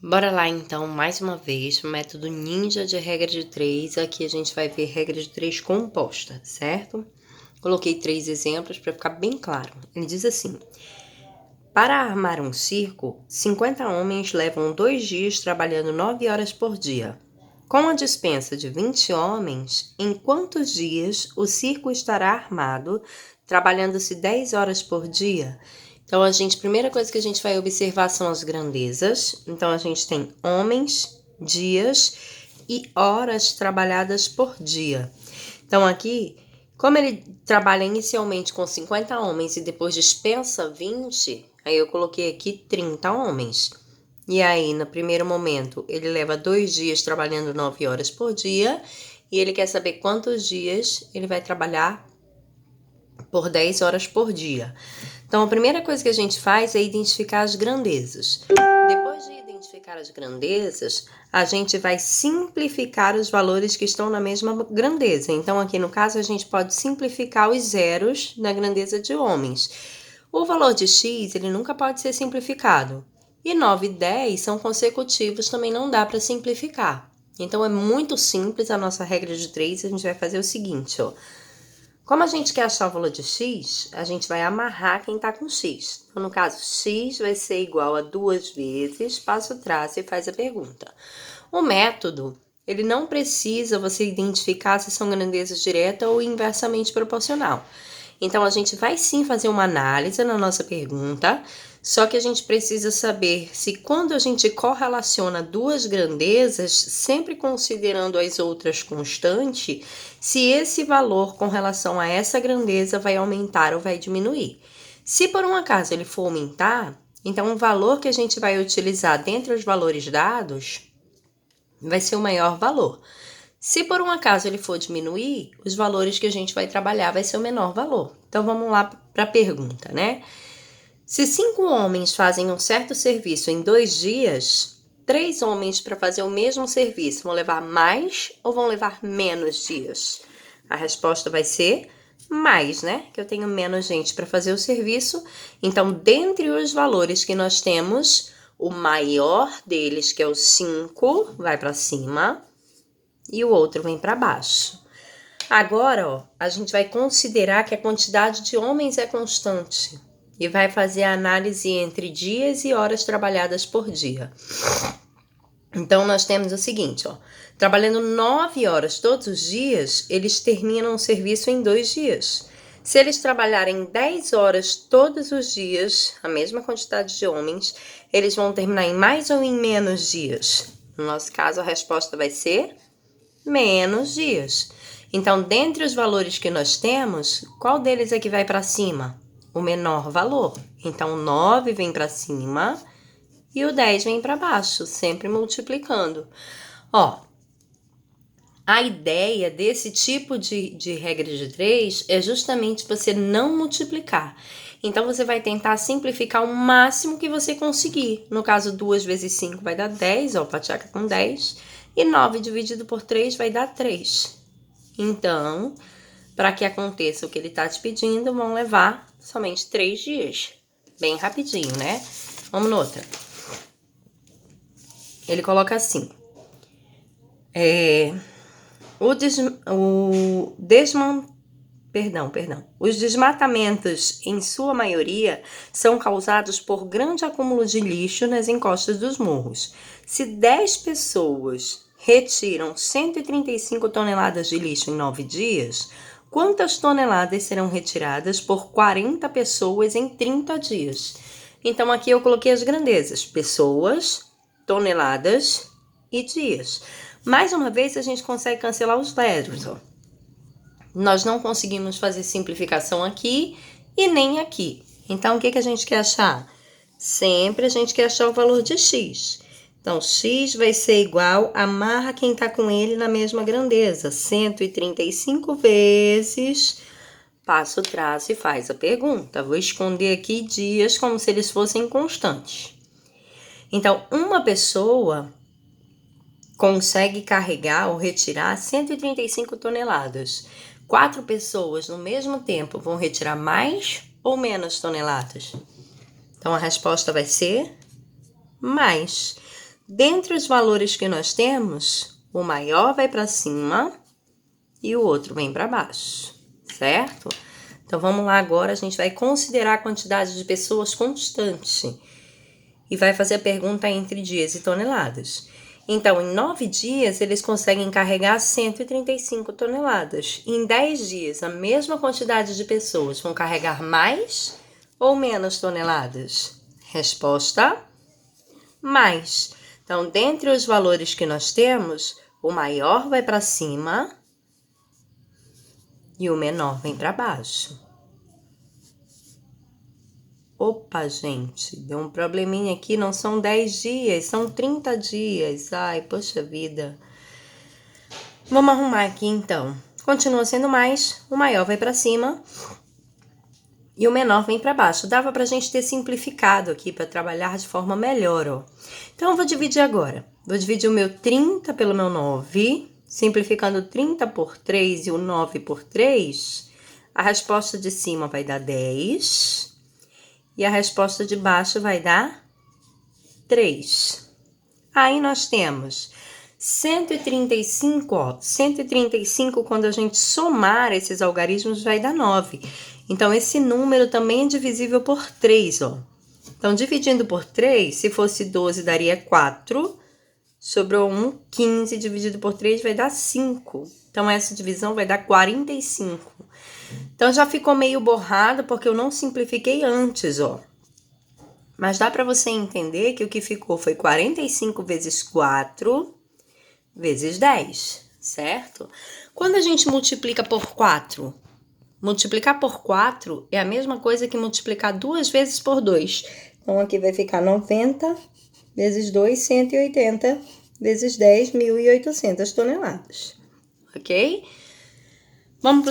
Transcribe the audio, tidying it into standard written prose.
Bora lá então, mais uma vez, o método ninja de regra de 3. Aqui a gente vai ver regra de 3 composta, certo? Coloquei 3 exemplos para ficar bem claro. Ele diz assim: para armar um circo, 50 homens levam 2 dias trabalhando 9 horas por dia. Com a dispensa de 20 homens, em quantos dias o circo estará armado, trabalhando-se 10 horas por dia? Então, primeira coisa que a gente vai observar são as grandezas. Então, a gente tem homens, dias e horas trabalhadas por dia. Então, aqui, como ele trabalha inicialmente com 50 homens e depois dispensa 20, aí eu coloquei aqui 30 homens. E aí, no primeiro momento, ele leva 2 dias trabalhando 9 horas por dia e ele quer saber quantos dias ele vai trabalhar por 10 horas por dia. Então, a primeira coisa que a gente faz é identificar as grandezas. Depois de identificar as grandezas, a gente vai simplificar os valores que estão na mesma grandeza. Então, aqui no caso, a gente pode simplificar os zeros na grandeza de homens. O valor de x, ele nunca pode ser simplificado. E 9 e 10 são consecutivos, também não dá para simplificar. Então, é muito simples a nossa regra de 3. A gente vai fazer o seguinte, ó. Como a gente quer achar o valor de x, a gente vai amarrar quem está com x. Então, no caso, x vai ser igual a 2 vezes, passa o traço e faz a pergunta. O método, ele não precisa você identificar se são grandezas direta ou inversamente proporcional. Então, a gente vai sim fazer uma análise na nossa pergunta, só que a gente precisa saber se quando a gente correlaciona duas grandezas, sempre considerando as outras constantes, se esse valor com relação a essa grandeza vai aumentar ou vai diminuir. Se por um acaso ele for aumentar, então o valor que a gente vai utilizar dentre os valores dados vai ser o maior valor. Se por um acaso ele for diminuir, os valores que a gente vai trabalhar vai ser o menor valor. Então, vamos lá para a pergunta, né? Se 5 homens fazem um certo serviço em 2 dias, 3 homens para fazer o mesmo serviço vão levar mais ou vão levar menos dias? A resposta vai ser mais, né? Que eu tenho menos gente para fazer o serviço. Então, dentre os valores que nós temos, o maior deles, que é o 5, vai para cima e o outro vem para baixo. Agora, ó, a gente vai considerar que a quantidade de homens é constante e vai fazer a análise entre dias e horas trabalhadas por dia. Então, nós temos o seguinte, ó, trabalhando 9 horas todos os dias, eles terminam o serviço em 2 dias. Se eles trabalharem 10 horas todos os dias, a mesma quantidade de homens, eles vão terminar em mais ou em menos dias? No nosso caso, a resposta vai ser menos dias. Então, dentre os valores que nós temos, qual deles é que vai para cima? O menor valor. Então, o 9 vem para cima e o 10 vem para baixo, sempre multiplicando. Ó, a ideia desse tipo de regra de 3 é justamente você não multiplicar. Então, você vai tentar simplificar o máximo que você conseguir. No caso, 2 vezes 5 vai dar 10, ó, pateca com 10. E 9 dividido por 3 vai dar 3. Então, para que aconteça o que ele está te pedindo, vão levar somente 3 dias. Bem rapidinho, né? Vamos noutra. Ele coloca assim. Os desmatamentos, em sua maioria, são causados por grande acúmulo de lixo nas encostas dos morros. Se 10 pessoas retiram 135 toneladas de lixo em 9 dias, quantas toneladas serão retiradas por 40 pessoas em 30 dias? Então, aqui eu coloquei as grandezas: pessoas, toneladas e dias. Mais uma vez, a gente consegue cancelar os zeros, ó. Nós não conseguimos fazer simplificação aqui e nem aqui. Então, o que a gente quer achar? Sempre a gente quer achar o valor de x. Então, x vai ser igual, amarra quem está com ele na mesma grandeza. 135 vezes, passa o traço e faz a pergunta. Vou esconder aqui dias como se eles fossem constantes. Então, uma pessoa consegue carregar ou retirar 135 toneladas. 4 pessoas no mesmo tempo vão retirar mais ou menos toneladas? Então, a resposta vai ser mais. Dentre os valores que nós temos, o maior vai para cima e o outro vem para baixo, certo? Então, vamos lá agora, a gente vai considerar a quantidade de pessoas constante e vai fazer a pergunta entre dias e toneladas. Então, em 9 dias, eles conseguem carregar 135 toneladas. Em 10 dias, a mesma quantidade de pessoas vão carregar mais ou menos toneladas? Resposta: mais. Então, dentre os valores que nós temos, o maior vai para cima e o menor vem para baixo. Opa, gente, deu um probleminha aqui, não são 10 dias, são 30 dias. Ai, poxa vida. Vamos arrumar aqui, então. Continua sendo mais, o maior vai para cima e o menor vem para baixo. Dava pra gente ter simplificado aqui para trabalhar de forma melhor, ó. Então, eu vou dividir agora. Vou dividir o meu 30 pelo meu 9, simplificando 30 por 3 e o 9 por 3. A resposta de cima vai dar 10. E a resposta de baixo vai dar 3. Aí nós temos 135, ó. 135, quando a gente somar esses algarismos, vai dar 9. Então, esse número também é divisível por 3, ó. Então, dividindo por 3, se fosse 12, daria 4. Sobrou 1, 15 dividido por 3 vai dar 5. Então, essa divisão vai dar 45. Então, já ficou meio borrado porque eu não simplifiquei antes, ó. Mas dá para você entender que o que ficou foi 45 vezes 4 vezes 10, certo? Quando a gente multiplica por 4, multiplicar por 4 é a mesma coisa que multiplicar 2 vezes por 2. Então, aqui vai ficar 90 vezes 2, 180 vezes 10, 1.800 toneladas, ok? Vamos para